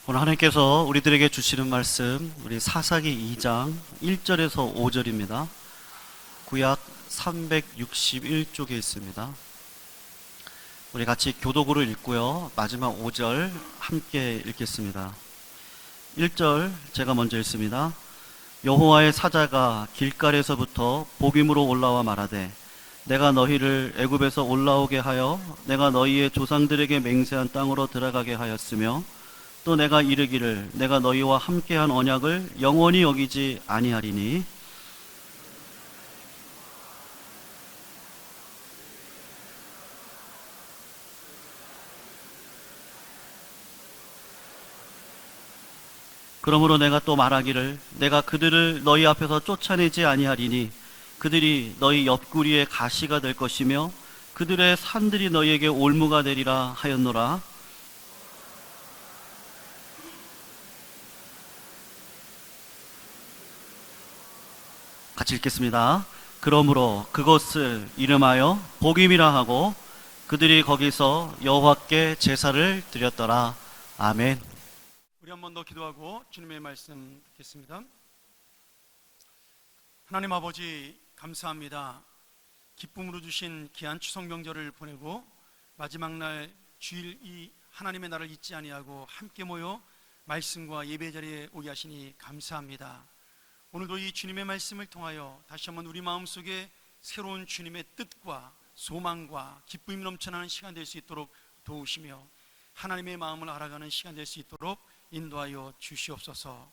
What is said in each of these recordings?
오늘 하나님께서 우리들에게 주시는 말씀, 우리 사사기 2장 1절에서 5절입니다. 구약 361쪽에 있습니다. 우리 같이 교독으로 읽고요. 마지막 5절 함께 읽겠습니다. 1절 제가 먼저 읽습니다. 여호와의 사자가 길갈에서부터 보빔으로 올라와 말하되 내가 너희를 애굽에서 올라오게 하여 내가 너희의 조상들에게 맹세한 땅으로 들어가게 하였으며 또 내가 이르기를 내가 너희와 함께한 언약을 영원히 여기지 아니하리니 그러므로 내가 또 말하기를 내가 그들을 너희 앞에서 쫓아내지 아니하리니 그들이 너희 옆구리에 가시가 될 것이며 그들의 산들이 너희에게 올무가 되리라 하였노라. 같이 읽겠습니다. 그러므로 그것을 이름하여 복임이라 하고 그들이 거기서 여호와께 제사를 드렸더라. 아멘. 우리 한 번 더 기도하고 주님의 말씀 듣겠습니다. 하나님 아버지 감사합니다. 기쁨으로 주신 귀한 추석 명절을 보내고 마지막 날 주일 이 하나님의 날을 잊지 아니하고 함께 모여 말씀과 예배 자리에 오게 하시니 감사합니다. 오늘도 이 주님의 말씀을 통하여 다시 한번 우리 마음속에 새로운 주님의 뜻과 소망과 기쁨이 넘쳐나는 시간 될 수 있도록 도우시며 하나님의 마음을 알아가는 시간 될 수 있도록 인도하여 주시옵소서.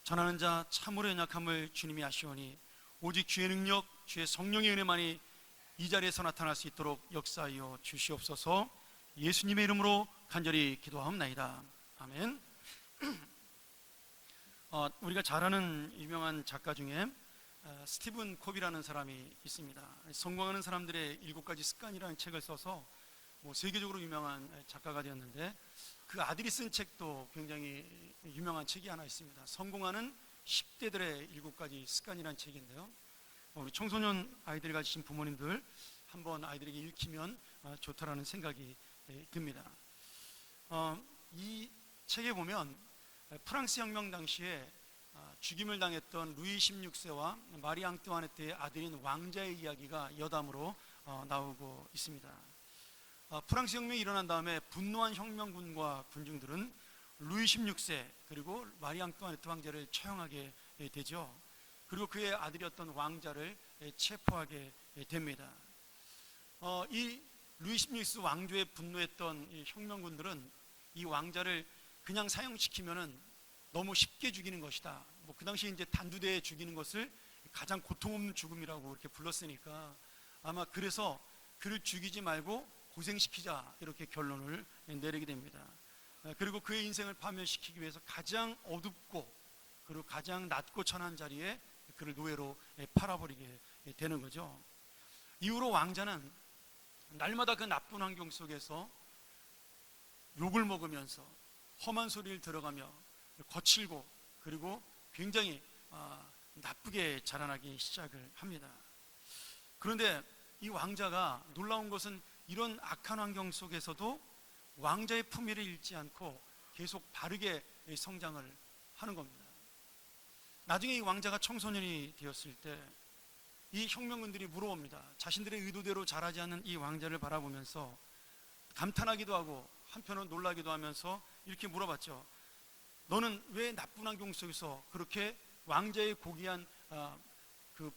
전하는 자 참으로 연약함을 주님이 아시오니 오직 주의 능력, 주의 성령의 은혜만이 이 자리에서 나타날 수 있도록 역사하여 주시옵소서. 예수님의 이름으로 간절히 기도하옵나이다. 아멘. 우리가 잘 아는 유명한 작가 중에 스티븐 콥이라는 사람이 있습니다. 성공하는 사람들의 7가지 습관이라는 책을 써서 세계적으로 유명한 작가가 되었는데 그 아들이 쓴 책도 굉장히 유명한 책이 하나 있습니다. 성공하는 10대들의 7가지 습관이라는 책인데요. 우리 청소년 아이들 가지신 부모님들 한번 아이들에게 읽히면 좋다라는 생각이 듭니다. 이 책에 보면 프랑스 혁명 당시에 죽임을 당했던 루이 16세와 마리 앙뚜아네트의 아들인 왕자의 이야기가 여담으로 나오고 있습니다. 프랑스 혁명이 일어난 다음에 분노한 혁명군과 군중들은 루이 16세 그리고 마리 앙뚜아네트 왕자를 처형하게 되죠. 그리고 그의 아들이었던 왕자를 체포하게 됩니다. 이 루이 16세 왕조에 분노했던 이 혁명군들은 이 왕자를 그냥 사형시키면은 너무 쉽게 죽이는 것이다. 그 당시에 이제 단두대에 죽이는 것을 가장 고통 없는 죽음이라고 이렇게 불렀으니까 아마 그래서 그를 죽이지 말고 고생시키자 이렇게 결론을 내리게 됩니다. 그리고 그의 인생을 파멸시키기 위해서 가장 어둡고 그리고 가장 낮고 천한 자리에 그를 노예로 팔아버리게 되는 거죠. 이후로 왕자는 날마다 그 나쁜 환경 속에서 욕을 먹으면서 험한 소리를 들어가며 거칠고 그리고 굉장히 나쁘게 자라나기 시작을 합니다. 그런데 이 왕자가 놀라운 것은 이런 악한 환경 속에서도 왕자의 품위를 잃지 않고 계속 바르게 성장을 하는 겁니다. 나중에 이 왕자가 청소년이 되었을 때 이 혁명군들이 물어봅니다. 자신들의 의도대로 자라지 않는 이 왕자를 바라보면서 감탄하기도 하고 한편으로 놀라기도 하면서 이렇게 물어봤죠. 너는 왜 나쁜 환경 속에서 그렇게 왕자의 고귀한 그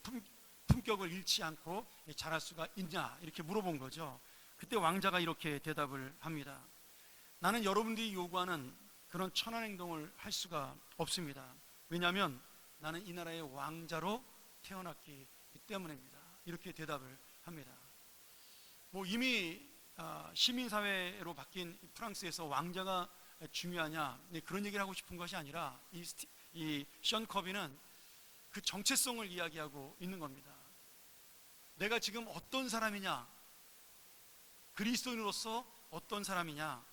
품격을 잃지 않고 자랄 수가 있냐 이렇게 물어본 거죠. 그때 왕자가 이렇게 대답을 합니다. 나는 여러분들이 요구하는 그런 천한 행동을 할 수가 없습니다. 왜냐하면 나는 이 나라의 왕자로 태어났기 때문입니다. 이렇게 대답을 합니다. 이미 시민사회로 바뀐 프랑스에서 왕자가 중요하냐 그런 얘기를 하고 싶은 것이 아니라 이 션 커비는 그 정체성을 이야기하고 있는 겁니다. 내가 지금 어떤 사람이냐, 그리스도인으로서 어떤 사람이냐,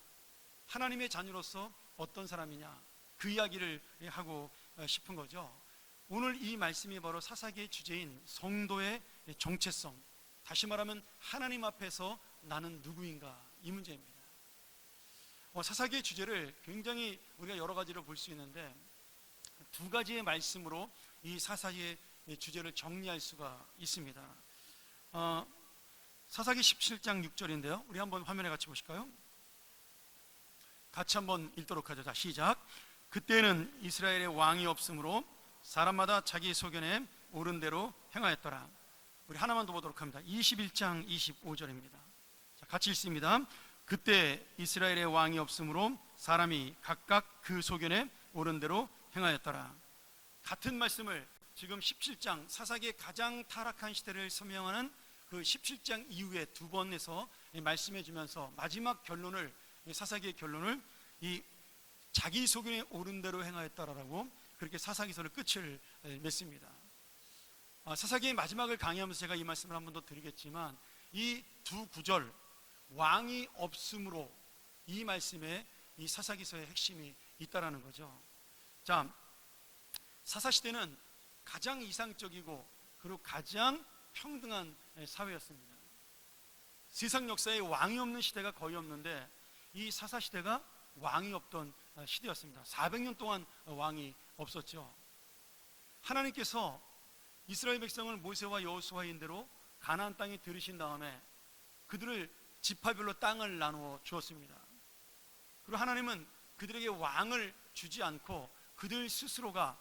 하나님의 자녀로서 어떤 사람이냐 그 이야기를 하고 싶은 거죠. 오늘 이 말씀이 바로 사사기의 주제인 성도의 정체성, 다시 말하면 하나님 앞에서 나는 누구인가 이 문제입니다. 사사기의 주제를 굉장히 우리가 여러 가지로 볼 수 있는데 두 가지의 말씀으로 이 사사기의 주제를 정리할 수가 있습니다. 사사기 17장 6절인데요. 우리 한번 화면에 같이 보실까요? 같이 한번 읽도록 하죠. 자, 시작. 그때는 이스라엘의 왕이 없으므로 사람마다 자기 소견에 옳은 대로 행하였더라. 우리 하나만 더 보도록 합니다. 21장 25절입니다. 자, 같이 읽습니다. 그때 이스라엘의 왕이 없으므로 사람이 각각 그 소견에 옳은 대로 행하였더라. 같은 말씀을 지금 17장 사사기의 가장 타락한 시대를 설명하는 그 17장 이후에 두 번에서 말씀해 주면서 마지막 결론을, 사사기의 결론을 이 자기 소견에 옳은 대로 행하였다라고 그렇게 사사기서를 끝을 맺습니다. 사사기의 마지막을 강의하면서 제가 이 말씀을 한 번 더 드리겠지만 이 두 구절 왕이 없으므로 이 말씀에 이 사사기서의 핵심이 있다라는 거죠. 자, 사사시대는 가장 이상적이고 그리고 가장 평등한 사회였습니다. 세상 역사에 왕이 없는 시대가 거의 없는데 이 사사시대가 왕이 없던 시대였습니다. 400년 동안 왕이 없었죠. 하나님께서 이스라엘 백성을 모세와 여호수아의 인대로 가나안 땅에 들이신 다음에 그들을 지파별로 땅을 나누어 주었습니다. 그리고 하나님은 그들에게 왕을 주지 않고 그들 스스로가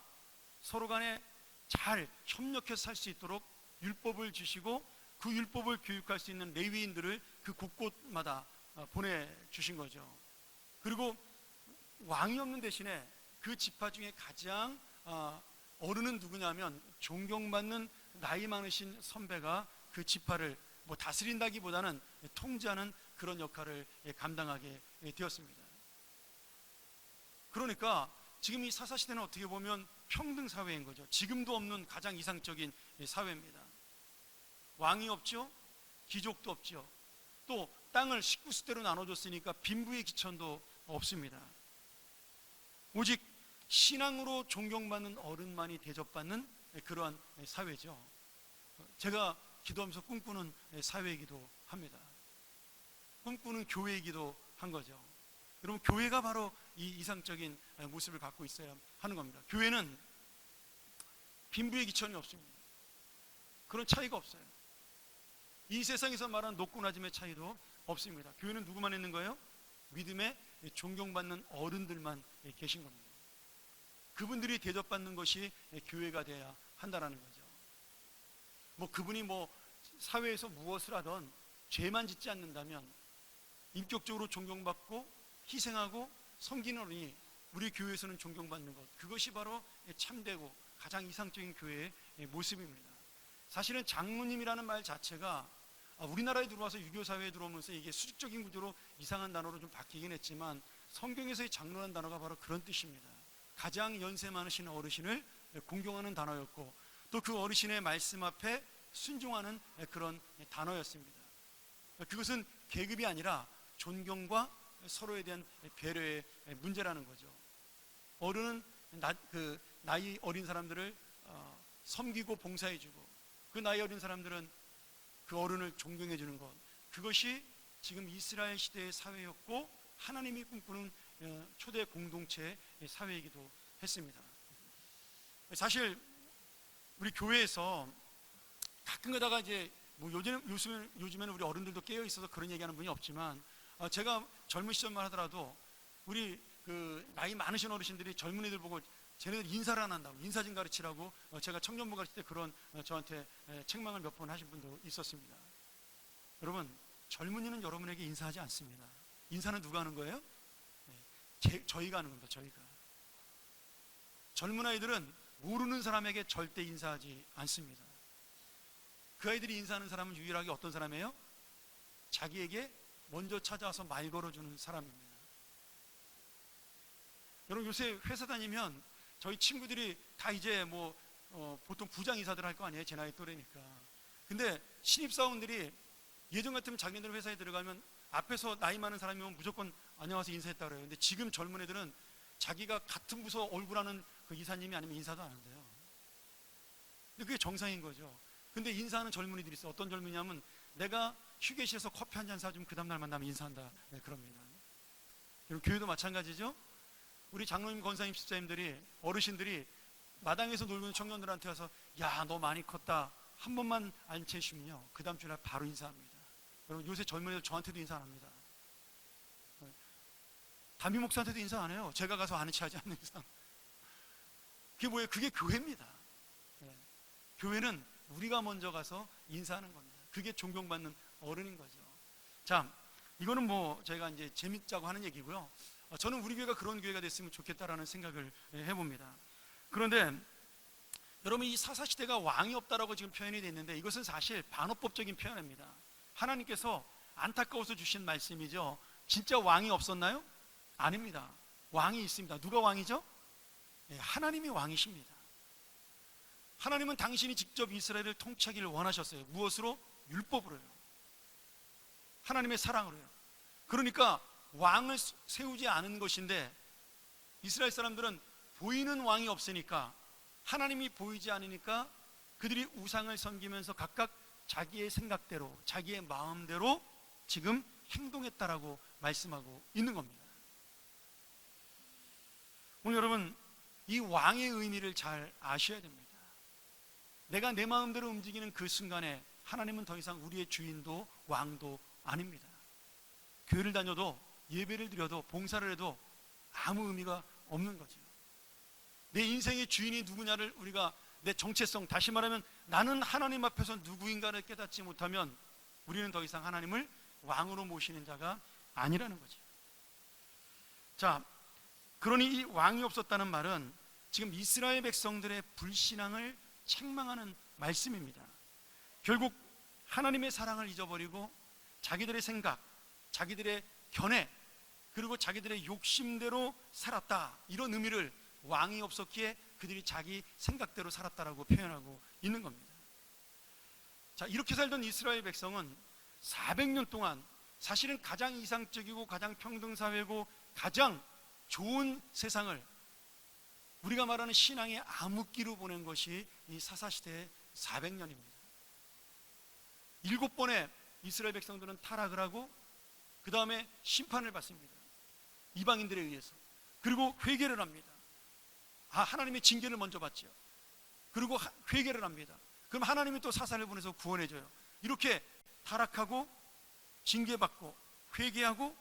서로 간에 잘 협력해서 살 수 있도록 율법을 주시고 그 율법을 교육할 수 있는 레위인들을 그 곳곳마다 보내주신 거죠. 그리고 왕이 없는 대신에 그 지파 중에 가장 어른은 누구냐면 존경받는 나이 많으신 선배가 그 지파를 다스린다기보다는 통제하는 그런 역할을 감당하게 되었습니다. 그러니까 지금 이 사사시대는 어떻게 보면 평등사회인 거죠. 지금도 없는 가장 이상적인 사회입니다. 왕이 없죠. 귀족도 없죠. 또 땅을 19수대로 나눠줬으니까 빈부의 기천도 없습니다. 오직 신앙으로 존경받는 어른만이 대접받는 그러한 사회죠. 제가 기도하면서 꿈꾸는 사회이기도 합니다. 꿈꾸는 교회이기도 한 거죠. 여러분, 교회가 바로 이 이상적인 모습을 갖고 있어야 하는 겁니다. 교회는 빈부의 기천이 없습니다. 그런 차이가 없어요. 이 세상에서 말하는 높고 낮음의 차이도 없습니다. 교회는 누구만 있는 거예요? 믿음에 존경받는 어른들만 계신 겁니다. 그분들이 대접받는 것이 교회가 돼야 한다는 거죠. 그분이 사회에서 무엇을 하던 죄만 짓지 않는다면 인격적으로 존경받고 희생하고 섬기는 어른이 우리 교회에서는 존경받는 것, 그것이 바로 참되고 가장 이상적인 교회의 모습입니다. 사실은 장로님이라는 말 자체가 우리나라에 들어와서 유교 사회에 들어오면서 이게 수직적인 구조로 이상한 단어로 좀 바뀌긴 했지만 성경에서의 장로라는 단어가 바로 그런 뜻입니다. 가장 연세 많으신 어르신을 공경하는 단어였고 또 그 어르신의 말씀 앞에 순종하는 그런 단어였습니다. 그것은 계급이 아니라 존경과 서로에 대한 배려의 문제라는 거죠. 어른은 나이 어린 사람들을 섬기고 봉사해주고 그 나이 어린 사람들은 그 어른을 존경해주는 것, 그것이 지금 이스라엘 시대의 사회였고 하나님이 꿈꾸는 초대 공동체의 사회이기도 했습니다. 사실 우리 교회에서 가끔 가다가 이제 요즘에는 우리 어른들도 깨어 있어서 그런 얘기하는 분이 없지만 제가 젊은 시절만 하더라도 우리 나이 많으신 어르신들이 젊은이들 보고 쟤네들 인사를 안 한다고, 인사 좀 가르치라고 제가 청년부 가르칠 때 그런 저한테 책망을 몇 번 하신 분도 있었습니다. 여러분, 젊은이는 여러분에게 인사하지 않습니다. 인사는 누가 하는 거예요? 저희가 하는 겁니다. 저희가. 젊은 아이들은 모르는 사람에게 절대 인사하지 않습니다. 그 아이들이 인사하는 사람은 유일하게 어떤 사람이에요? 자기에게 먼저 찾아와서 말 걸어주는 사람입니다. 여러분, 요새 회사 다니면 저희 친구들이 다 이제 보통 부장 이사들 할 거 아니에요? 제 나이 또래니까. 근데 신입사원들이 예전 같으면 자기네들 회사에 들어가면 앞에서 나이 많은 사람이 오면 무조건 안녕하세요 인사했다 그래요. 근데 지금 젊은 애들은 자기가 같은 부서 얼굴 아는 그 이사님이 아니면 인사도 안 한대요. 근데 그게 정상인 거죠. 근데 인사하는 젊은이들이 있어요. 어떤 젊은이냐면 내가 휴게실에서 커피 한 잔 사주면 그 다음날 만나면 인사한다. 네, 그럽니다. 여러분, 교회도 마찬가지죠. 우리 장로님, 권사님, 집사님들이, 어르신들이 마당에서 놀고 있는 청년들한테 와서 야, 너 많이 컸다 한 번만 안채시면요, 그 다음 주에 바로 인사합니다. 여러분, 요새 젊은 애들 저한테도 인사 안 합니다. 담임 목사한테도 인사 안 해요. 제가 가서 아는 체 하지 않는 이상. 그게 뭐예요? 그게 교회입니다. 교회는 우리가 먼저 가서 인사하는 겁니다. 그게 존경받는 어른인 거죠. 자, 이거는 뭐 저희가 이제 재밌자고 하는 얘기고요. 저는 우리 교회가 그런 교회가 됐으면 좋겠다라는 생각을 해봅니다. 그런데 여러분, 이 사사시대가 왕이 없다라고 지금 표현이 되어 있는데, 이것은 사실 반어법적인 표현입니다. 하나님께서 안타까워서 주신 말씀이죠. 진짜 왕이 없었나요? 아닙니다. 왕이 있습니다. 누가 왕이죠? 하나님이 왕이십니다. 하나님은 당신이 직접 이스라엘을 통치하기를 원하셨어요. 무엇으로? 율법으로요. 하나님의 사랑으로요. 그러니까 왕을 세우지 않은 것인데, 이스라엘 사람들은 보이는 왕이 없으니까, 하나님이 보이지 않으니까 그들이 우상을 섬기면서 각각 자기의 생각대로, 자기의 마음대로 지금 행동했다라고 말씀하고 있는 겁니다. 오늘 여러분, 이 왕의 의미를 잘 아셔야 됩니다. 내가 내 마음대로 움직이는 그 순간에 하나님은 더 이상 우리의 주인도 왕도 아닙니다. 교회를 다녀도, 예배를 드려도, 봉사를 해도 아무 의미가 없는 거죠. 내 인생의 주인이 누구냐를 우리가, 내 정체성, 다시 말하면 나는 하나님 앞에서 누구인가를 깨닫지 못하면 우리는 더 이상 하나님을 왕으로 모시는 자가 아니라는 거죠. 자, 그러니 이 왕이 없었다는 말은 지금 이스라엘 백성들의 불신앙을 책망하는 말씀입니다. 결국 하나님의 사랑을 잊어버리고 자기들의 생각, 자기들의 견해, 그리고 자기들의 욕심대로 살았다, 이런 의미를, 왕이 없었기에 그들이 자기 생각대로 살았다라고 표현하고 있는 겁니다. 자, 이렇게 살던 이스라엘 백성은 400년 동안 사실은 가장 이상적이고 가장 평등사회고 가장 좋은 세상을, 우리가 말하는 신앙의 암흑기로 보낸 것이 이 사사시대의 400년입니다. 7번의 이스라엘 백성들은 타락을 하고 그 다음에 심판을 받습니다. 이방인들에 의해서. 그리고 회개를 합니다. 하나님의 징계를 먼저 받죠. 그리고 회개를 합니다. 그럼 하나님이 또 사사를 보내서 구원해줘요. 이렇게 타락하고 징계받고 회개하고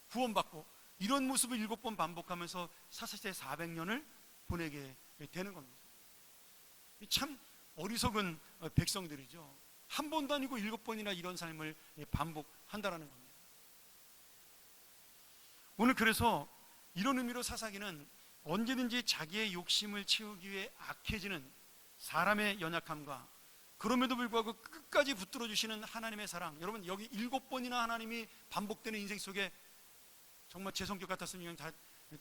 구원받고, 이런 모습을 7번 반복하면서 사사시대 400년을 보내게 되는 겁니다. 참 어리석은 백성들이죠. 한 번도 아니고 7번이나 이런 삶을 반복한다라는 겁니다. 오늘 그래서 이런 의미로 사사기는 언제든지 자기의 욕심을 채우기 위해 악해지는 사람의 연약함과, 그럼에도 불구하고 끝까지 붙들어 주시는 하나님의 사랑. 여러분, 여기 7번이나 하나님이 반복되는 인생 속에 정말 제 성격 같았으면 그냥 다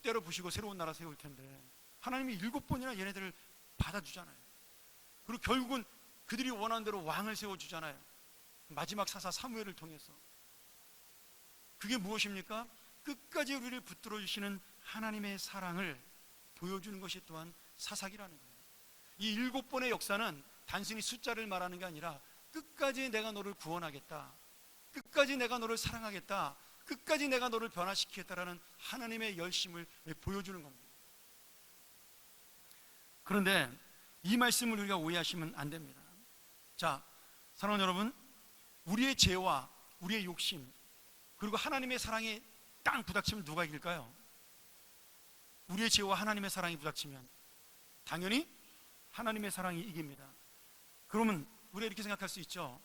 때려 부시고 새로운 나라 세울 텐데, 하나님이 7번이나 얘네들을 받아주잖아요. 그리고 결국은 그들이 원하는 대로 왕을 세워주잖아요. 마지막 사사 사무엘을 통해서. 그게 무엇입니까? 끝까지 우리를 붙들어 주시는 하나님의 사랑을 보여주는 것이 또한 사사기라는 거예요. 이 7번의 역사는 단순히 숫자를 말하는 게 아니라 끝까지 내가 너를 구원하겠다, 끝까지 내가 너를 사랑하겠다, 끝까지 내가 너를 변화시키겠다라는 하나님의 열심을 보여주는 겁니다. 그런데 이 말씀을 우리가 오해하시면 안 됩니다. 자, 사랑하는 여러분, 우리의 죄와 우리의 욕심, 그리고 하나님의 사랑이 땅 부닥치면 누가 이길까요? 우리의 죄와 하나님의 사랑이 부닥치면 당연히 하나님의 사랑이 이깁니다. 그러면 우리가 이렇게 생각할 수 있죠.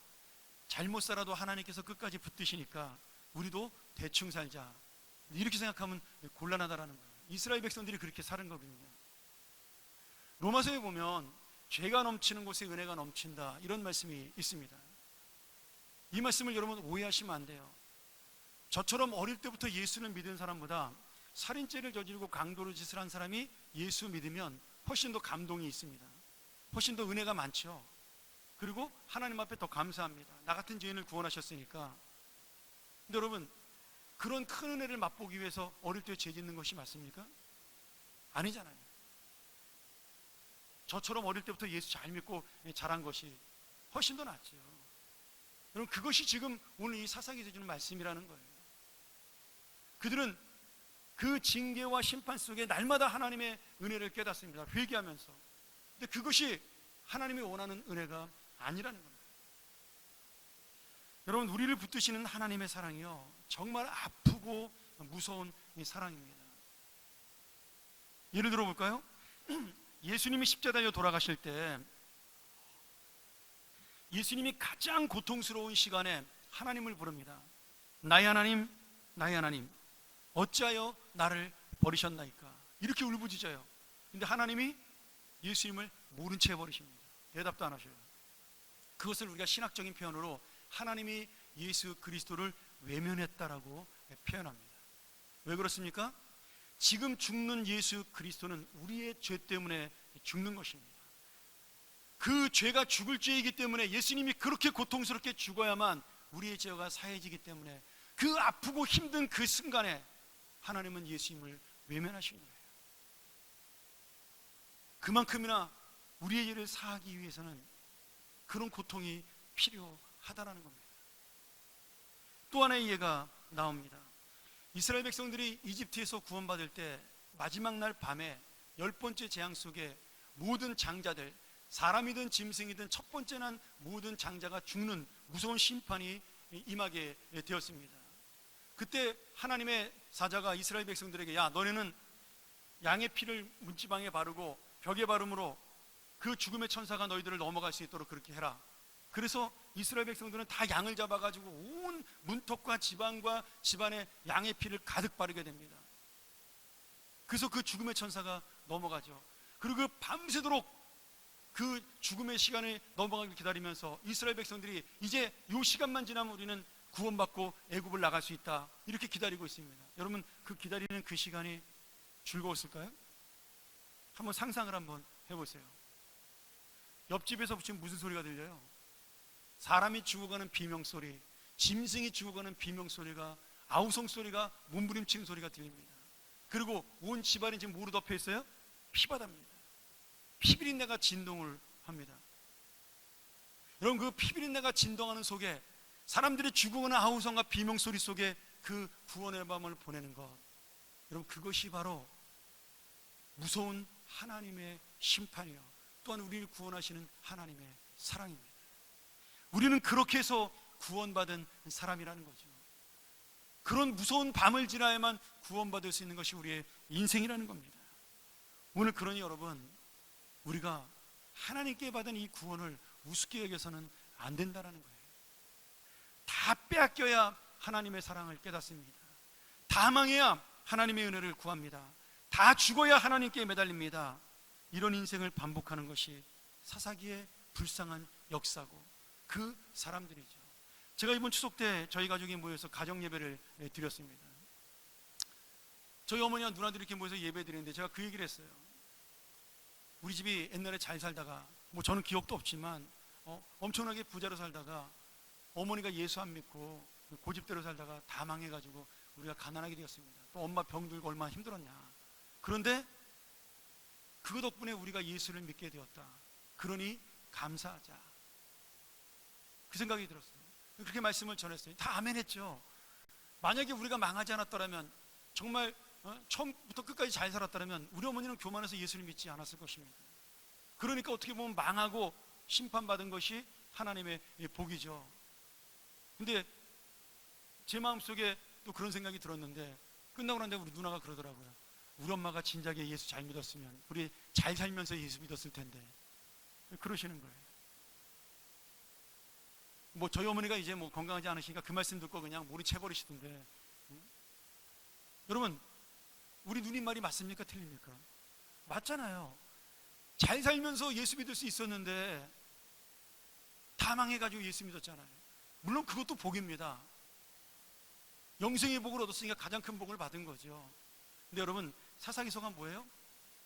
잘못 살아도 하나님께서 끝까지 붙드시니까 우리도 대충 살자, 이렇게 생각하면 곤란하다라는 거예요. 이스라엘 백성들이 그렇게 사는 거거든요. 로마서에 보면 죄가 넘치는 곳에 은혜가 넘친다, 이런 말씀이 있습니다. 이 말씀을 여러분 오해하시면 안 돼요. 저처럼 어릴 때부터 예수를 믿은 사람보다 살인죄를 저지르고 강도로 짓을 한 사람이 예수 믿으면 훨씬 더 감동이 있습니다. 훨씬 더 은혜가 많죠. 그리고 하나님 앞에 더 감사합니다. 나 같은 죄인을 구원하셨으니까. 근데 여러분, 그런 큰 은혜를 맛보기 위해서 어릴 때 죄 짓는 것이 맞습니까? 아니잖아요. 저처럼 어릴 때부터 예수 잘 믿고 자란 것이 훨씬 더 낫죠. 여러분, 그것이 지금 오늘 이 사사기에서 주는 말씀이라는 거예요. 그들은 그 징계와 심판 속에 날마다 하나님의 은혜를 깨닫습니다. 회개하면서. 근데 그것이 하나님이 원하는 은혜가 아니라는 겁니다. 여러분, 우리를 붙드시는 하나님의 사랑이요, 정말 아프고 무서운 이 사랑입니다. 예를 들어 볼까요? 예수님이 십자가에 돌아가실 때 예수님이 가장 고통스러운 시간에 하나님을 부릅니다. 나의 하나님, 나의 하나님, 어찌하여 나를 버리셨나이까? 이렇게 울부짖어요. 근데 하나님이 예수님을 모른 채 버리십니다. 대답도 안 하셔요. 그것을 우리가 신학적인 표현으로 하나님이 예수 그리스도를 외면했다라고 표현합니다. 왜 그렇습니까? 지금 죽는 예수 그리스도는 우리의 죄 때문에 죽는 것입니다. 그 죄가 죽을 죄이기 때문에 예수님이 그렇게 고통스럽게 죽어야만 우리의 죄가 사해지기 때문에 그 아프고 힘든 그 순간에 하나님은 예수님을 외면하신 거예요. 그만큼이나 우리의 죄를 사하기 위해서는 그런 고통이 필요하다라는 겁니다. 또 하나의 예가 나옵니다. 이스라엘 백성들이 이집트에서 구원받을 때 마지막 날 밤에 10번째 재앙 속에 모든 장자들, 사람이든 짐승이든 첫 번째 난 모든 장자가 죽는 무서운 심판이 임하게 되었습니다. 그때 하나님의 사자가 이스라엘 백성들에게, 야, 너네는 양의 피를 문지방에 바르고 벽에 바름으로 그 죽음의 천사가 너희들을 넘어갈 수 있도록 그렇게 해라. 그래서 이스라엘 백성들은 다 양을 잡아가지고 온 문턱과 지방과 집안에 양의 피를 가득 바르게 됩니다. 그래서 그 죽음의 천사가 넘어가죠. 그리고 그 밤새도록 그 죽음의 시간이 넘어가길 기다리면서 이스라엘 백성들이 이제 이 시간만 지나면 우리는 구원받고 애굽을 나갈 수 있다, 이렇게 기다리고 있습니다. 여러분, 그 기다리는 그 시간이 즐거웠을까요? 한번 상상을 한번 해보세요. 옆집에서 지금 무슨 소리가 들려요? 사람이 죽어가는 비명소리, 짐승이 죽어가는 비명소리가, 아우성 소리가, 몸부림치는 소리가 들립니다. 그리고 온 집안이 지금 뭐로 덮여 있어요? 피바다입니다. 피비린내가 진동을 합니다. 여러분, 그 피비린내가 진동하는 속에 사람들이 죽어가는 아우성과 비명소리 속에 그 구원의 밤을 보내는 것, 여러분, 그것이 바로 무서운 하나님의 심판이요, 또한 우리를 구원하시는 하나님의 사랑입니다. 우리는 그렇게 해서 구원받은 사람이라는 거죠. 그런 무서운 밤을 지나야만 구원받을 수 있는 것이 우리의 인생이라는 겁니다. 오늘 그러니 여러분, 우리가 하나님께 받은 이 구원을 우습게 여겨서는 안 된다는 거예요. 다 빼앗겨야 하나님의 사랑을 깨닫습니다. 다 망해야 하나님의 은혜를 구합니다. 다 죽어야 하나님께 매달립니다. 이런 인생을 반복하는 것이 사사기의 불쌍한 역사고 그 사람들이죠. 제가 이번 추석 때 저희 가족이 모여서 가정 예배를 드렸습니다. 저희 어머니와 누나들이 이렇게 모여서 예배 드리는데 제가 그 얘기를 했어요. 우리 집이 옛날에 잘 살다가, 뭐 저는 기억도 없지만 엄청나게 부자로 살다가 어머니가 예수 안 믿고 고집대로 살다가 다 망해가지고 우리가 가난하게 되었습니다. 또 엄마 병 들고 얼마나 힘들었냐. 그런데 그거 덕분에 우리가 예수를 믿게 되었다. 그러니 감사하자. 그 생각이 들었어요. 그렇게 말씀을 전했어요. 다 아멘했죠. 만약에 우리가 망하지 않았더라면, 정말 처음부터 끝까지 잘 살았더라면 우리 어머니는 교만해서 예수를 믿지 않았을 것입니다. 그러니까 어떻게 보면 망하고 심판받은 것이 하나님의 복이죠. 근데 제 마음속에 또 그런 생각이 들었는데, 끝나고 난 다음에 우리 누나가 그러더라고요. 우리 엄마가 진작에 예수 잘 믿었으면 우리 잘 살면서 예수 믿었을 텐데. 그러시는 거예요. 뭐 저희 어머니가 이제 뭐 건강하지 않으시니까 그 말씀 듣고 그냥 모른 채 버리시던데, 여러분, 우리 누님 말이 맞습니까? 틀립니까? 맞잖아요. 잘 살면서 예수 믿을 수 있었는데 다 망해가지고 예수 믿었잖아요. 물론 그것도 복입니다. 영생의 복을 얻었으니까 가장 큰 복을 받은 거죠. 근데 여러분, 사사기서가 뭐예요?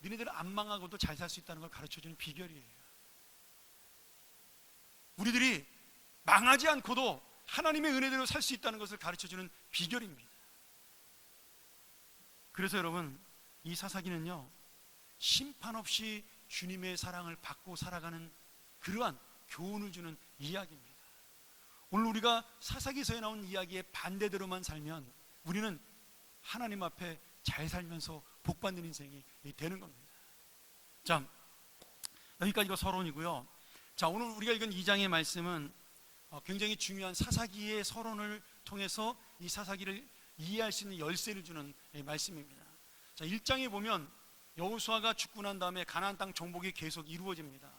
니네들 안 망하고도 잘 살 수 있다는 걸 가르쳐주는 비결이에요. 우리들이 망하지 않고도 하나님의 은혜대로 살 수 있다는 것을 가르쳐주는 비결입니다. 그래서 여러분, 이 사사기는요, 심판 없이 주님의 사랑을 받고 살아가는 그러한 교훈을 주는 이야기입니다. 오늘 우리가 사사기서에 나온 이야기의 반대대로만 살면 우리는 하나님 앞에 잘 살면서 복 받는 인생이 되는 겁니다. 자, 여기까지가 서론이고요. 자, 오늘 우리가 읽은 2장의 말씀은 굉장히 중요한 사사기의 서론을 통해서 이 사사기를 이해할 수 있는 열쇠를 주는 말씀입니다. 자, 1장에 보면 여호수아가 죽고 난 다음에 가나안 땅 정복이 계속 이루어집니다.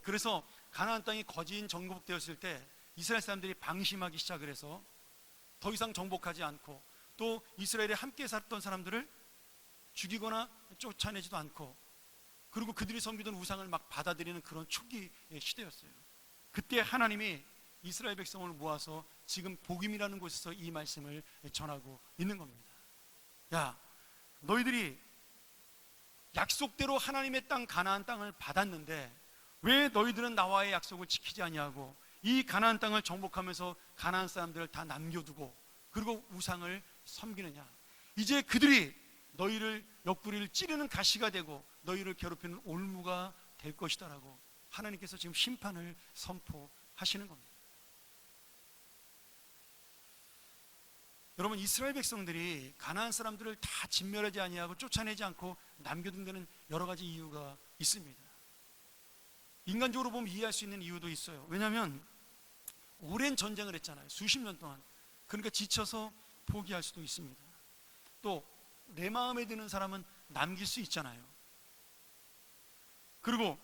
그래서 가나안 땅이 거진 정복되었을 때 이스라엘 사람들이 방심하기 시작을 해서 더 이상 정복하지 않고, 또 이스라엘에 함께 살았던 사람들을 죽이거나 쫓아내지도 않고, 그리고 그들이 섬기던 우상을 막 받아들이는 그런 초기 시대였어요. 그때 하나님이 이스라엘 백성을 모아서 지금 복임이라는 곳에서 이 말씀을 전하고 있는 겁니다. 야, 너희들이 약속대로 하나님의 땅 가나안 땅을 받았는데 왜 너희들은 나와의 약속을 지키지 아니하고 이 가나안 땅을 정복하면서 가나안 사람들을 다 남겨두고 그리고 우상을 섬기느냐? 이제 그들이 너희를 옆구리를 찌르는 가시가 되고 너희를 괴롭히는 올무가 될 것이다라고 하나님께서 지금 심판을 선포하시는 겁니다. 여러분, 이스라엘 백성들이 가나안 사람들을 다 진멸하지 아니하고 쫓아내지 않고 남겨둔 데는 여러 가지 이유가 있습니다. 인간적으로 보면 이해할 수 있는 이유도 있어요. 왜냐하면 오랜 전쟁을 했잖아요. 수십 년 동안. 그러니까 지쳐서 포기할 수도 있습니다. 또 내 마음에 드는 사람은 남길 수 있잖아요. 그리고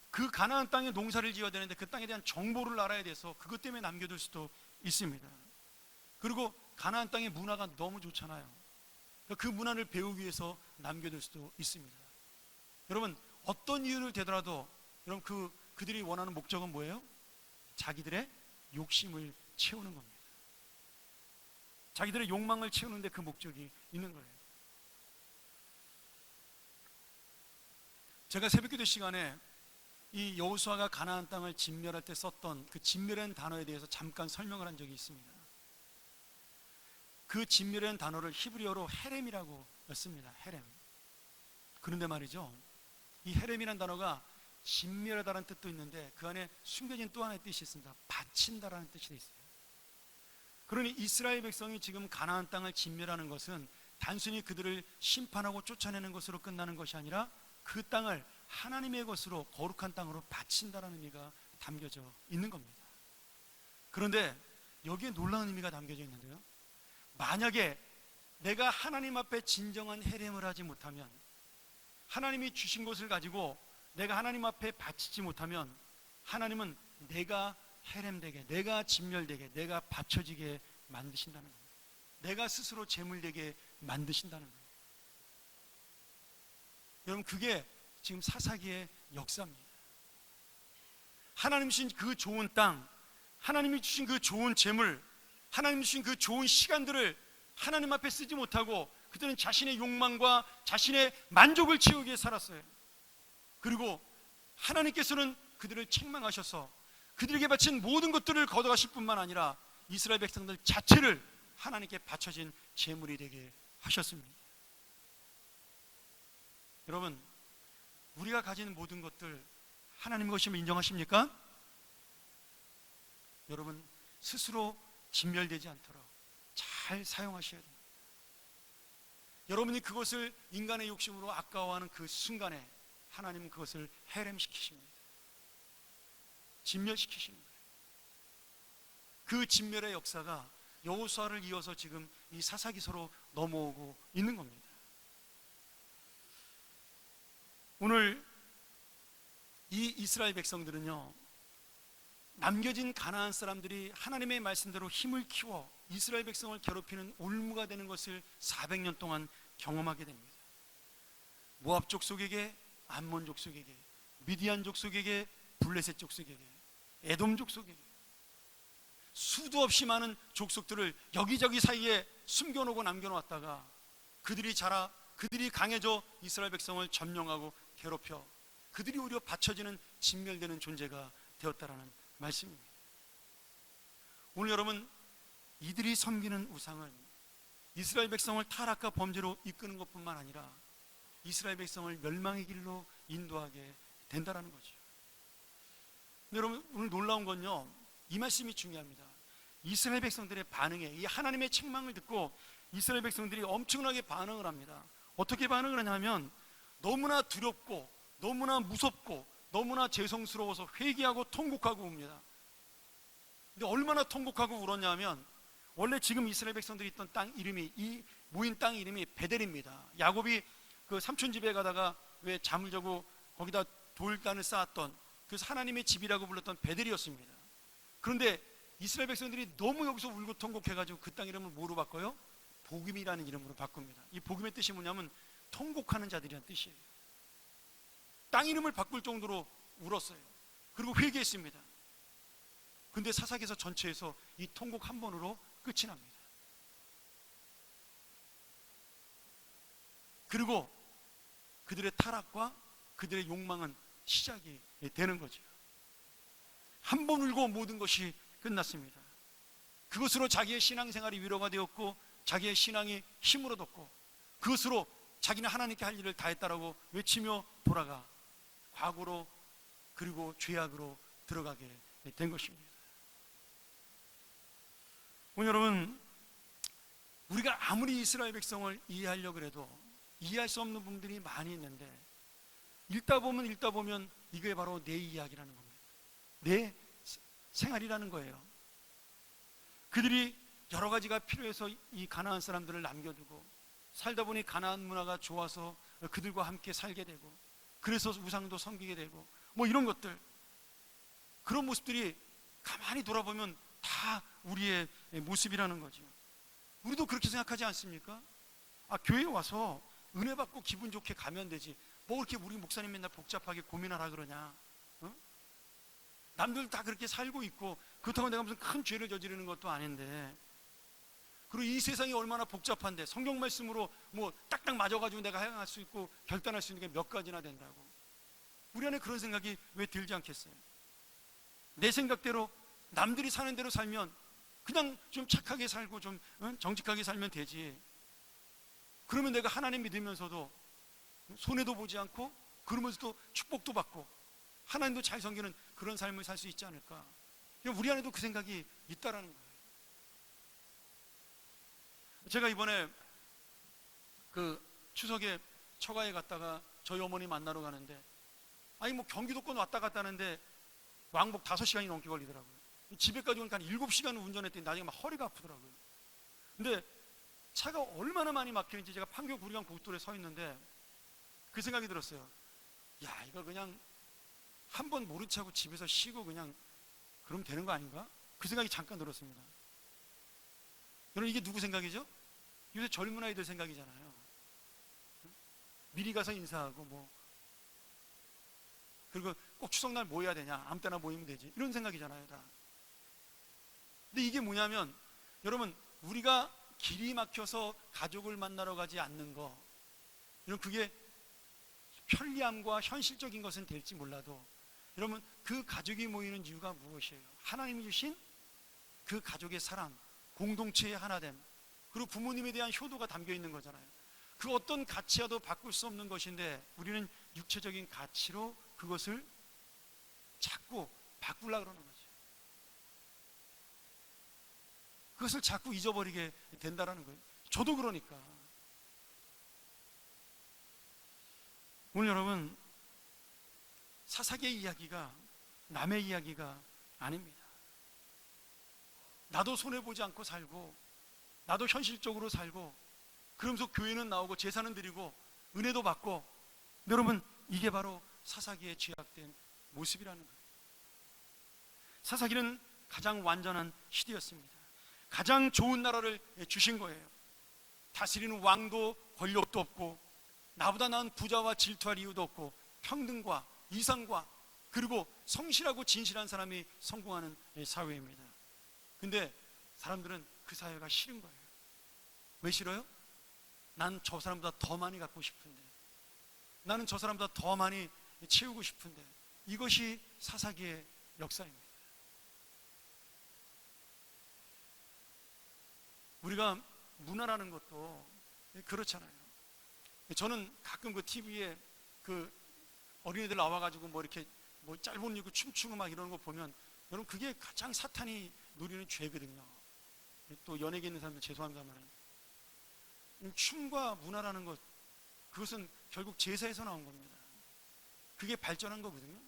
그 가나안 땅에 농사를 지어야 되는데 그 땅에 대한 정보를 알아야 돼서 그것 때문에 남겨둘 수도 있습니다. 그리고 가나안 땅의 문화가 너무 좋잖아요. 그 문화를 배우기 위해서 남겨둘 수도 있습니다. 여러분, 어떤 이유를 대더라도 여러분 그들이 원하는 목적은 뭐예요? 자기들의 욕심을 채우는 겁니다. 자기들의 욕망을 채우는데 그 목적이 있는 거예요. 제가 새벽기도 시간에 이 여호수아가 가나안 땅을 진멸할 때 썼던 그 진멸이라는 단어에 대해서 잠깐 설명을 한 적이 있습니다. 그 진멸이라는 단어를 히브리어로 헤렘이라고 씁니다. 헤렘. 그런데 말이죠, 이 헤렘이라는 단어가 진멸하다라는 뜻도 있는데 그 안에 숨겨진 또 하나의 뜻이 있습니다. 바친다라는 뜻이 돼 있어요. 그러니 이스라엘 백성이 지금 가나안 땅을 진멸하는 것은 단순히 그들을 심판하고 쫓아내는 것으로 끝나는 것이 아니라 그 땅을 하나님의 것으로, 거룩한 땅으로 바친다라는 의미가 담겨져 있는 겁니다. 그런데 여기에 놀라운 의미가 담겨져 있는데요, 만약에 내가 하나님 앞에 진정한 헤렘을 하지 못하면, 하나님이 주신 것을 가지고 내가 하나님 앞에 바치지 못하면 하나님은 내가 헤렘되게, 내가 진멸되게, 내가 바쳐지게 만드신다는 겁니다. 내가 스스로 재물되게 만드신다는 거예요. 여러분, 그게 지금 사사기의 역사입니다. 하나님 주신 그 좋은 땅, 하나님이 주신 그 좋은 재물, 하나님 주신 그 좋은 시간들을 하나님 앞에 쓰지 못하고 그들은 자신의 욕망과 자신의 만족을 채우기 위해 살았어요. 그리고 하나님께서는 그들을 책망하셔서 그들에게 바친 모든 것들을 걷어가실 뿐만 아니라 이스라엘 백성들 자체를 하나님께 바쳐진 재물이 되게 하셨습니다. 여러분, 우리가 가진 모든 것들 하나님 것임을 인정하십니까? 여러분, 스스로 진멸되지 않도록 잘 사용하셔야 됩니다. 여러분이 그것을 인간의 욕심으로 아까워하는 그 순간에 하나님은 그것을 헤렘시키십니다. 진멸시키시는 거예요. 그 진멸의 역사가 여호수아를 이어서 지금 이 사사기서로 넘어오고 있는 겁니다. 오늘 이 이스라엘 백성들은요, 남겨진 가나안 사람들이 하나님의 말씀대로 힘을 키워 이스라엘 백성을 괴롭히는 올무가 되는 것을 400년 동안 경험하게 됩니다. 모압 족속에게, 암몬 족속에게, 미디안 족속에게, 블레셋 족속에게, 에돔 족속에게, 수도 없이 많은 족속들을 여기저기 사이에 숨겨놓고 남겨놓았다가 그들이 자라, 그들이 강해져 이스라엘 백성을 점령하고 괴롭혀 그들이 오히려 받쳐지는, 진멸되는 존재가 되었다라는 말씀입니다. 오늘 여러분, 이들이 섬기는 우상은 이스라엘 백성을 타락과 범죄로 이끄는 것뿐만 아니라 이스라엘 백성을 멸망의 길로 인도하게 된다라는 거죠. 근데 여러분, 오늘 놀라운 건요, 이 말씀이 중요합니다. 이스라엘 백성들의 반응에, 이 하나님의 책망을 듣고 이스라엘 백성들이 엄청나게 반응을 합니다. 어떻게 반응을 하냐면 너무나 두렵고 너무나 무섭고 너무나 죄송스러워서 회개하고 통곡하고 웁니다. 근데 얼마나 통곡하고 울었냐면 원래 지금 이스라엘 백성들이 있던 땅 이름이, 이 모인 땅 이름이 베델입니다. 야곱이 그 삼촌 집에 가다가 왜 잠을 자고 거기다 돌단을 쌓았던, 그래서 하나님의 집이라고 불렀던 베델이었습니다. 그런데 이스라엘 백성들이 너무 여기서 울고 통곡해가지고 그 땅 이름을 뭐로 바꿔요? 복임이라는 이름으로 바꿉니다. 이 복임의 뜻이 뭐냐면 통곡하는 자들이란 뜻이에요. 땅 이름을 바꿀 정도로 울었어요. 그리고 회개했습니다. 근데 사사기서 전체에서 이 통곡 한 번으로 끝이 납니다. 그리고 그들의 타락과 그들의 욕망은 시작이 되는 거죠. 한 번 울고 모든 것이 끝났습니다. 그것으로 자기의 신앙생활이 위로가 되었고 자기의 신앙이 힘을 얻었고 그것으로 자기는 하나님께 할 일을 다 했다라고 외치며 돌아가 과거로 그리고 죄악으로 들어가게 된 것입니다. 오늘 여러분, 우리가 아무리 이스라엘 백성을 이해하려고 해도 이해할 수 없는 부분들이 많이 있는데 읽다 보면 이게 바로 내 이야기라는 겁니다. 내 생활이라는 거예요. 그들이 여러 가지가 필요해서 이 가나안 사람들을 남겨두고 살다 보니 가나안 문화가 좋아서 그들과 함께 살게 되고 그래서 우상도 섬기게 되고 뭐 이런 것들, 그런 모습들이 가만히 돌아보면 다 우리의 모습이라는 거죠. 우리도 그렇게 생각하지 않습니까? 아, 교회에 와서 은혜 받고 기분 좋게 가면 되지 뭐 그렇게 우리 목사님 맨날 복잡하게 고민하라 그러냐. 어? 남들 다 그렇게 살고 있고 그렇다고 내가 무슨 큰 죄를 저지르는 것도 아닌데, 그리고 이 세상이 얼마나 복잡한데 성경 말씀으로 뭐 딱딱 맞아가지고 내가 행할 수 있고 결단할 수 있는 게 몇 가지나 된다고. 우리 안에 그런 생각이 왜 들지 않겠어요? 내 생각대로 남들이 사는 대로 살면 그냥 좀 착하게 살고 좀 정직하게 살면 되지. 그러면 내가 하나님 믿으면서도 손해도 보지 않고 그러면서도 축복도 받고 하나님도 잘 섬기는 그런 삶을 살 수 있지 않을까. 우리 안에도 그 생각이 있다라는 거예요. 제가 이번에 그 추석에 처가에 갔다가 저희 어머니 만나러 가는데, 아니 뭐 경기도권 왔다 갔다 하는데 왕복 5시간이 넘게 걸리더라고요. 집에까지 오니까 한 7시간을 운전했더니 나중에 막 허리가 아프더라고요. 근데 차가 얼마나 많이 막히는지 제가 판교 구리강 고속도로에 서 있는데 그 생각이 들었어요. 야, 이거 그냥 한 번 모른 척하고 집에서 쉬고 그냥 그러면 되는 거 아닌가? 그 생각이 잠깐 들었습니다. 여러분, 이게 누구 생각이죠? 요새 젊은 아이들 생각이잖아요. 미리 가서 인사하고 뭐 그리고 꼭 추석날 모여야 되냐, 아무 때나 모이면 되지, 이런 생각이잖아요 다. 근데 이게 뭐냐면 여러분, 우리가 길이 막혀서 가족을 만나러 가지 않는 거, 여러분 그게 편리함과 현실적인 것은 될지 몰라도 여러분 그 가족이 모이는 이유가 무엇이에요? 하나님이 주신 그 가족의 사랑, 공동체의 하나됨, 그리고 부모님에 대한 효도가 담겨 있는 거잖아요. 그 어떤 가치와도 바꿀 수 없는 것인데 우리는 육체적인 가치로 그것을 자꾸 바꾸려고 그러는 거죠. 그것을 자꾸 잊어버리게 된다라는 거예요. 저도 그러니까. 오늘 여러분, 사사기의 이야기가 남의 이야기가 아닙니다. 나도 손해보지 않고 살고 나도 현실적으로 살고 그러면서 교회는 나오고 제사는 드리고 은혜도 받고, 여러분 이게 바로 사사기의 죄악된 모습이라는 거예요. 사사기는 가장 완전한 시대였습니다. 가장 좋은 나라를 주신 거예요. 다스리는 왕도 권력도 없고 나보다 나은 부자와 질투할 이유도 없고 평등과 이상과 그리고 성실하고 진실한 사람이 성공하는 사회입니다. 근데 사람들은 그 사회가 싫은 거예요. 왜 싫어요? 난 저 사람보다 더 많이 갖고 싶은데, 나는 저 사람보다 더 많이 채우고 싶은데. 이것이 사사기의 역사입니다. 우리가 문화라는 것도 그렇잖아요. 저는 가끔 그 TV에 그 어린애들 나와가지고 뭐 이렇게 뭐 짧은 옷 입고 춤추고 막 이러는 거 보면 여러분 그게 가장 사탄이 누리는 죄거든요. 또 연예계 있는 사람들 죄송합니다만 춤과 문화라는 것, 그것은 결국 제사에서 나온 겁니다. 그게 발전한 거거든요.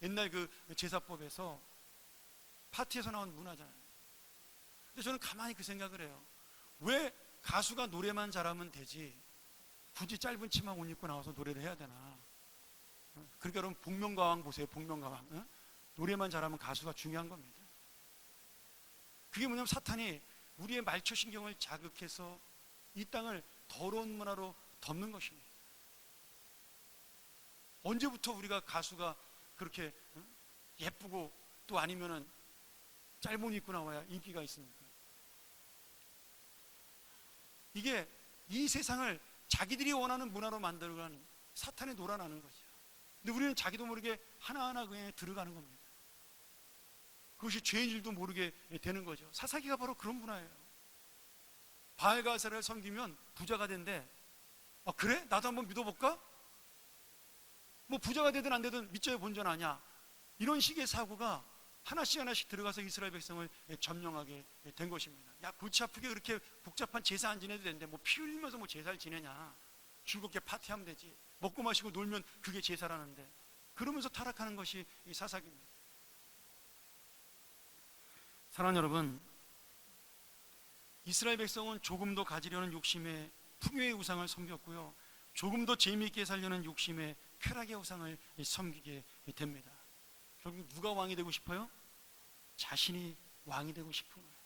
옛날 그 제사법에서 파티에서 나온 문화잖아요. 근데 저는 가만히 그 생각을 해요. 왜 가수가 노래만 잘하면 되지 굳이 짧은 치마 옷 입고 나와서 노래를 해야 되나? 그러니까 여러분 복면가왕 보세요. 복면가왕. 응? 노래만 잘하면 가수가 중요한 겁니다. 그게 뭐냐면 사탄이 우리의 말초신경을 자극해서 이 땅을 더러운 문화로 덮는 것입니다. 언제부터 우리가 가수가 그렇게 예쁘고 또 아니면은 짧은 옷 입고 나와야 인기가 있습니까? 이게 이 세상을 자기들이 원하는 문화로 만들어가는 사탄에 놀아나는 거죠. 근데 우리는 자기도 모르게 하나하나 그에 들어가는 겁니다. 그것이 죄인 줄도 모르게 되는 거죠. 사사기가 바로 그런 문화예요. 바알가세라를 섬기면 부자가 된대. 아, 그래? 나도 한번 믿어볼까? 뭐 부자가 되든 안 되든 믿져야 본전 아냐. 이런 식의 사고가 하나씩 하나씩 들어가서 이스라엘 백성을 점령하게 된 것입니다. 야, 골치 아프게 그렇게 복잡한 제사 안 지내도 되는데 뭐 피 흘리면서 뭐 제사를 지내냐. 즐겁게 파티하면 되지. 먹고 마시고 놀면 그게 제사라는데. 그러면서 타락하는 것이 이 사사기입니다. 사랑하는 여러분, 이스라엘 백성은 조금 더 가지려는 욕심에 풍요의 우상을 섬겼고요, 조금 더 재미있게 살려는 욕심에 쾌락의 우상을 섬기게 됩니다. 결국 누가 왕이 되고 싶어요? 자신이 왕이 되고 싶은 거예요.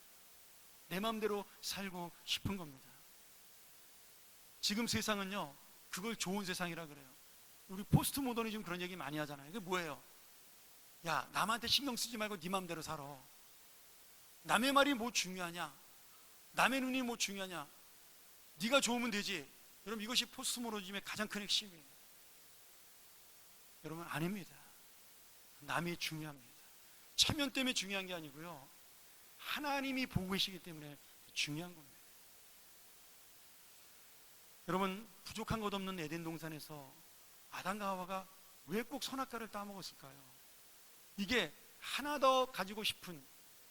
내 마음대로 살고 싶은 겁니다. 지금 세상은요, 그걸 좋은 세상이라 그래요. 우리 포스트 모더니즘 그런 얘기 많이 하잖아요. 이게 뭐예요? 야, 남한테 신경 쓰지 말고 네 마음대로 살아. 남의 말이 뭐 중요하냐? 남의 눈이 뭐 중요하냐? 네가 좋으면 되지. 여러분, 이것이 포스트 모더니즘의 가장 큰 핵심이에요. 여러분, 아닙니다. 남이 중요합니다. 체면 때문에 중요한 게 아니고요, 하나님이 보고 계시기 때문에 중요한 겁니다. 여러분, 부족한 것 없는 에덴 동산에서 아담과 하와가 왜 꼭 선악과를 따먹었을까요? 이게 하나 더 가지고 싶은,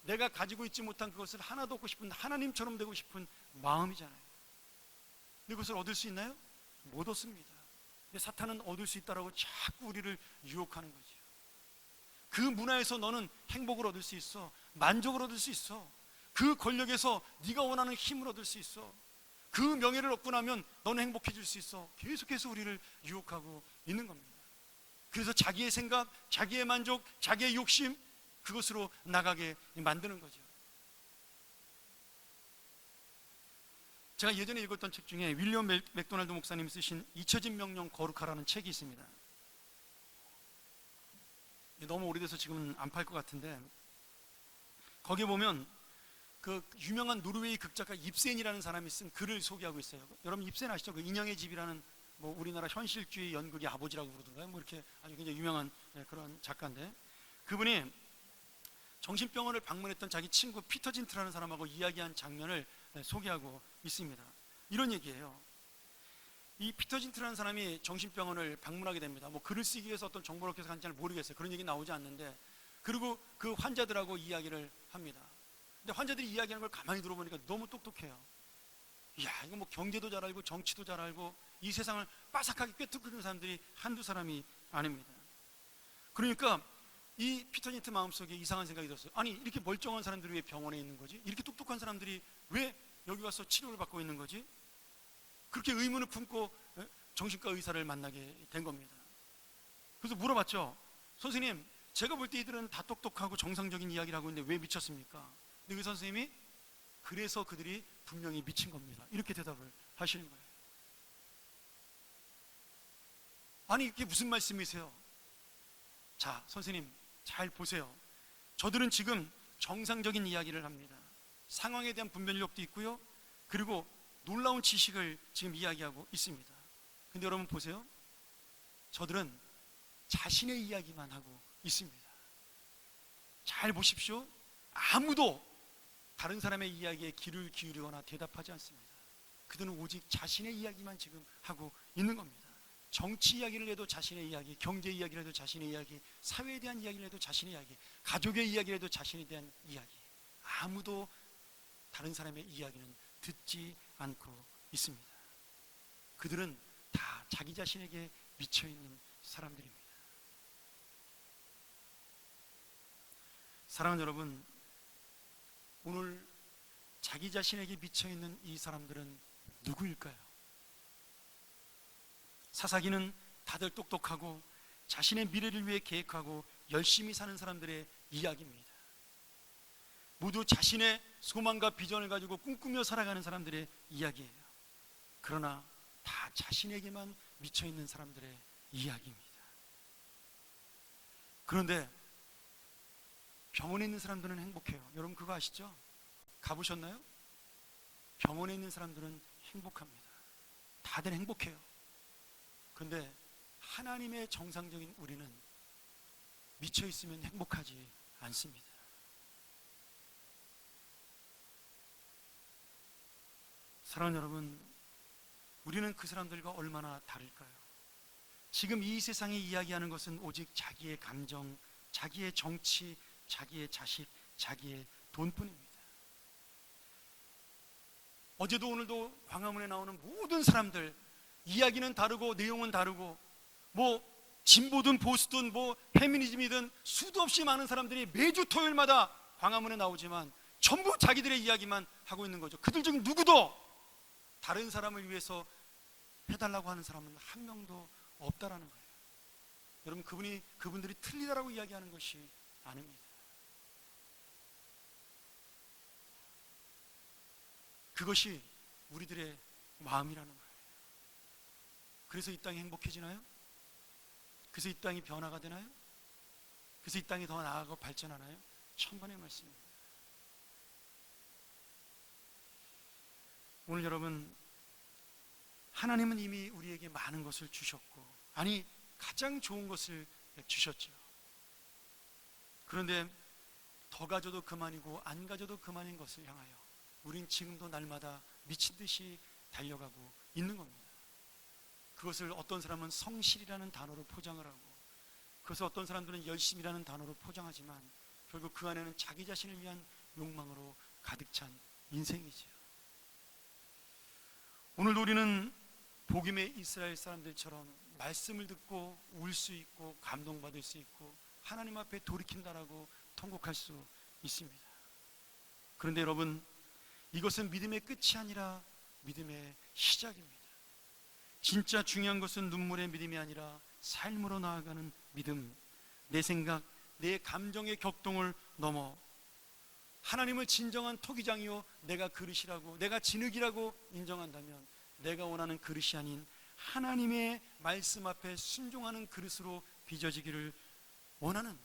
내가 가지고 있지 못한 그것을 하나 더 얻고 싶은, 하나님처럼 되고 싶은 마음이잖아요. 근데 그것을 얻을 수 있나요? 못 얻습니다. 근데 사탄은 얻을 수 있다라고 자꾸 우리를 유혹하는 거죠. 그 문화에서 너는 행복을 얻을 수 있어, 만족을 얻을 수 있어, 그 권력에서 네가 원하는 힘을 얻을 수 있어, 그 명예를 얻고 나면 너는 행복해질 수 있어. 계속해서 우리를 유혹하고 있는 겁니다. 그래서 자기의 생각, 자기의 만족, 자기의 욕심, 그것으로 나가게 만드는 거죠. 제가 예전에 읽었던 책 중에 윌리엄 맥도날드 목사님이 쓰신 잊혀진 명령 거룩하라는 책이 있습니다. 너무 오래돼서 지금은 안 팔 것 같은데, 거기에 보면 그 유명한 노르웨이 극작가 입센이라는 사람이 쓴 글을 소개하고 있어요. 여러분 입센 아시죠? 그 인형의 집이라는, 뭐 우리나라 현실주의 연극의 아버지라고 그러던가요? 뭐 이렇게 아주 굉장히 유명한 그런 작가인데, 그분이 정신병원을 방문했던 자기 친구 피터 진트라는 사람하고 이야기한 장면을 소개하고 있습니다. 이런 얘기예요. 이 피터 진트라는 사람이 정신병원을 방문하게 됩니다. 뭐 글을 쓰기 위해서 어떤 정보를 얻기 위해서 간지 잘 모르겠어요. 그런 얘기 나오지 않는데, 그리고 그 환자들하고 이야기를 합니다. 근데 환자들이 이야기하는 걸 가만히 들어보니까 너무 똑똑해요. 이야, 이거 뭐 경제도 잘 알고 정치도 잘 알고 이 세상을 빠삭하게 꿰뚫는 사람들이 한두 사람이 아닙니다. 그러니까 이 피터 진트 마음속에 이상한 생각이 들었어요. 아니, 이렇게 멀쩡한 사람들이 왜 병원에 있는 거지? 이렇게 똑똑한 사람들이 왜 여기 와서 치료를 받고 있는 거지? 그렇게 의문을 품고 정신과 의사를 만나게 된 겁니다. 그래서 물어봤죠. 선생님, 제가 볼 때 이들은 다 똑똑하고 정상적인 이야기를 하고 있는데 왜 미쳤습니까? 근데 의사 선생님이 그래서 그들이 분명히 미친 겁니다, 이렇게 대답을 하시는 거예요. 아니, 이게 무슨 말씀이세요? 자, 선생님 잘 보세요. 저들은 지금 정상적인 이야기를 합니다. 상황에 대한 분별력도 있고요, 그리고 놀라운 지식을 지금 이야기하고 있습니다. 근데 여러분 보세요. 저들은 자신의 이야기만 하고 있습니다. 잘 보십시오. 아무도 다른 사람의 이야기에 귀를 기울이거나 대답하지 않습니다. 그들은 오직 자신의 이야기만 지금 하고 있는 겁니다. 정치 이야기를 해도 자신의 이야기, 경제 이야기를 해도 자신의 이야기, 사회에 대한 이야기를 해도 자신의 이야기, 가족의 이야기를 해도 자신에 대한 이야기. 아무도 다른 사람의 이야기는 듣지 않고 있습니다. 그들은 다 자기 자신에게 미쳐있는 사람들입니다. 사랑하는 여러분, 오늘 자기 자신에게 미쳐있는 이 사람들은 누구일까요? 사사기는 다들 똑똑하고 자신의 미래를 위해 계획하고 열심히 사는 사람들의 이야기입니다. 모두 자신의 소망과 비전을 가지고 꿈꾸며 살아가는 사람들의 이야기예요. 그러나 다 자신에게만 미쳐있는 사람들의 이야기입니다. 그런데 병원에 있는 사람들은 행복해요. 여러분 그거 아시죠? 가보셨나요? 병원에 있는 사람들은 행복합니다. 다들 행복해요. 그런데 하나님의 정상적인 우리는 미쳐있으면 행복하지 않습니다. 사랑하는 여러분, 우리는 그 사람들과 얼마나 다를까요? 지금 이 세상에 이야기하는 것은 오직 자기의 감정, 자기의 정치, 자기의 자식, 자기의 돈뿐입니다. 어제도 오늘도 광화문에 나오는 모든 사람들 이야기는 다르고 내용은 다르고 진보든 보수든 페미니즘이든 수도 없이 많은 사람들이 매주 토요일마다 광화문에 나오지만 전부 자기들의 이야기만 하고 있는 거죠. 그들 중 누구도 다른 사람을 위해서 해달라고 하는 사람은 한 명도 없다라는 거예요. 여러분 그분들이 틀리다라고 이야기하는 것이 아닙니다. 그것이 우리들의 마음이라는 거예요. 그래서 이 땅이 행복해지나요? 그래서 이 땅이 변화가 되나요? 그래서 이 땅이 더 나아가고 발전하나요? 천번의 말씀입니다. 오늘 여러분, 하나님은 이미 우리에게 많은 것을 주셨고, 아니 가장 좋은 것을 주셨죠. 그런데 더 가져도 그만이고 안 가져도 그만인 것을 향하여 우린 지금도 날마다 미친 듯이 달려가고 있는 겁니다. 그것을 어떤 사람은 성실이라는 단어로 포장을 하고, 그것을 어떤 사람들은 열심이라는 단어로 포장하지만 결국 그 안에는 자기 자신을 위한 욕망으로 가득 찬 인생이지요. 오늘도 우리는 복음의 이스라엘 사람들처럼 말씀을 듣고 울 수 있고 감동받을 수 있고 하나님 앞에 돌이킨다라고 통곡할 수 있습니다. 그런데 여러분, 이것은 믿음의 끝이 아니라 믿음의 시작입니다. 진짜 중요한 것은 눈물의 믿음이 아니라 삶으로 나아가는 믿음. 내 생각, 내 감정의 격동을 넘어 하나님을 진정한 토기장이요 내가 그릇이라고, 내가 진흙이라고 인정한다면 내가 원하는 그릇이 아닌 하나님의 말씀 앞에 순종하는 그릇으로 빚어지기를 원하는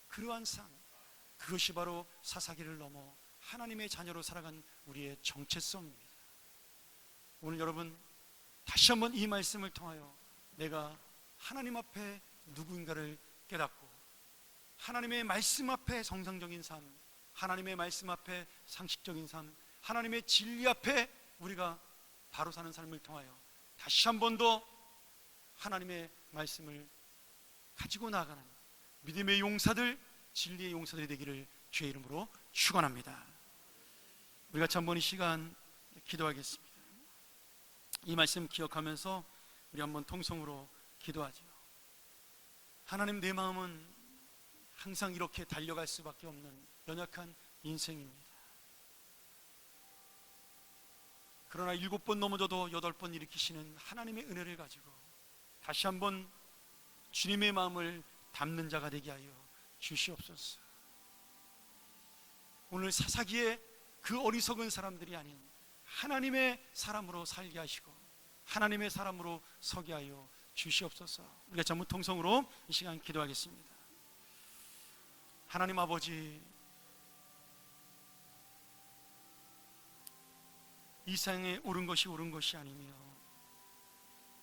그러한 삶, 그것이 바로 사사기를 넘어 하나님의 자녀로 살아간 우리의 정체성입니다. 오늘 여러분 다시 한번 이 말씀을 통하여 내가 하나님 앞에 누구인가를 깨닫고 하나님의 말씀 앞에 정상적인 삶, 하나님의 말씀 앞에 상식적인 삶, 하나님의 진리 앞에 우리가 바로 사는 삶을 통하여 다시 한 번 더 하나님의 말씀을 가지고 나아가는 믿음의 용사들, 진리의 용사들이 되기를 주의 이름으로 축원합니다. 우리 같이 한번 이 시간 기도하겠습니다. 이 말씀 기억하면서 우리 한번 통성으로 기도하죠. 하나님, 내 마음은 항상 이렇게 달려갈 수밖에 없는 연약한 인생입니다. 그러나 7번 넘어져도 8번 일으키시는 하나님의 은혜를 가지고 다시 한번 주님의 마음을 담는 자가 되게 하여 주시옵소서. 오늘 사사기에 그 어리석은 사람들이 아닌 하나님의 사람으로 살게 하시고 하나님의 사람으로 서게 하여 주시옵소서. 우리가 전부 통성으로 이 시간 기도하겠습니다. 하나님 아버지, 이 세상에 옳은 것이 옳은 것이 아니며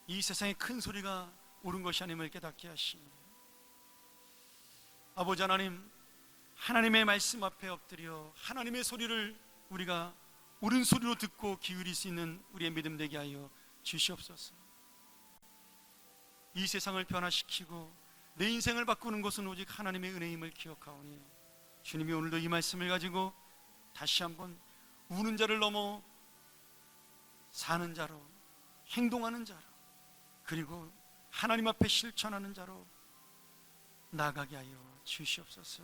이 세상에 큰 소리가 옳은 것이 아님을 깨닫게 하시니, 아버지 하나님, 하나님의 말씀 앞에 엎드려 하나님의 소리를 우리가 옳은 소리로 듣고 기울일 수 있는 우리의 믿음 되게 하여 주시옵소서. 이 세상을 변화시키고 내 인생을 바꾸는 것은 오직 하나님의 은혜임을 기억하오니 주님이 오늘도 이 말씀을 가지고 다시 한번 우는 자를 넘어 사는 자로, 행동하는 자로, 그리고 하나님 앞에 실천하는 자로 나가게 하여 주시옵소서.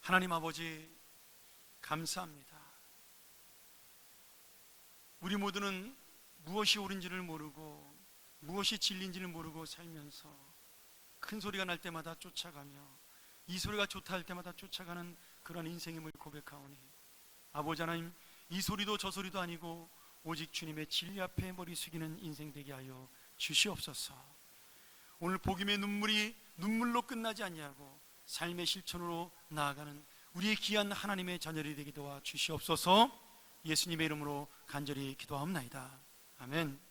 하나님 아버지, 감사합니다. 우리 모두는 무엇이 옳은지를 모르고 무엇이 진리인지를 모르고 살면서 큰 소리가 날 때마다 쫓아가며 이 소리가 좋다 할 때마다 쫓아가는 그런 인생임을 고백하오니, 아버지 하나님, 이 소리도 저 소리도 아니고 오직 주님의 진리 앞에 머리 숙이는 인생 되게 하여 주시옵소서. 오늘 복음의 눈물이 눈물로 끝나지 않냐고 삶의 실천으로 나아가는 우리의 귀한 하나님의 자녀들이 되게 도와 주시옵소서. 예수님의 이름으로 간절히 기도하옵나이다. 아멘.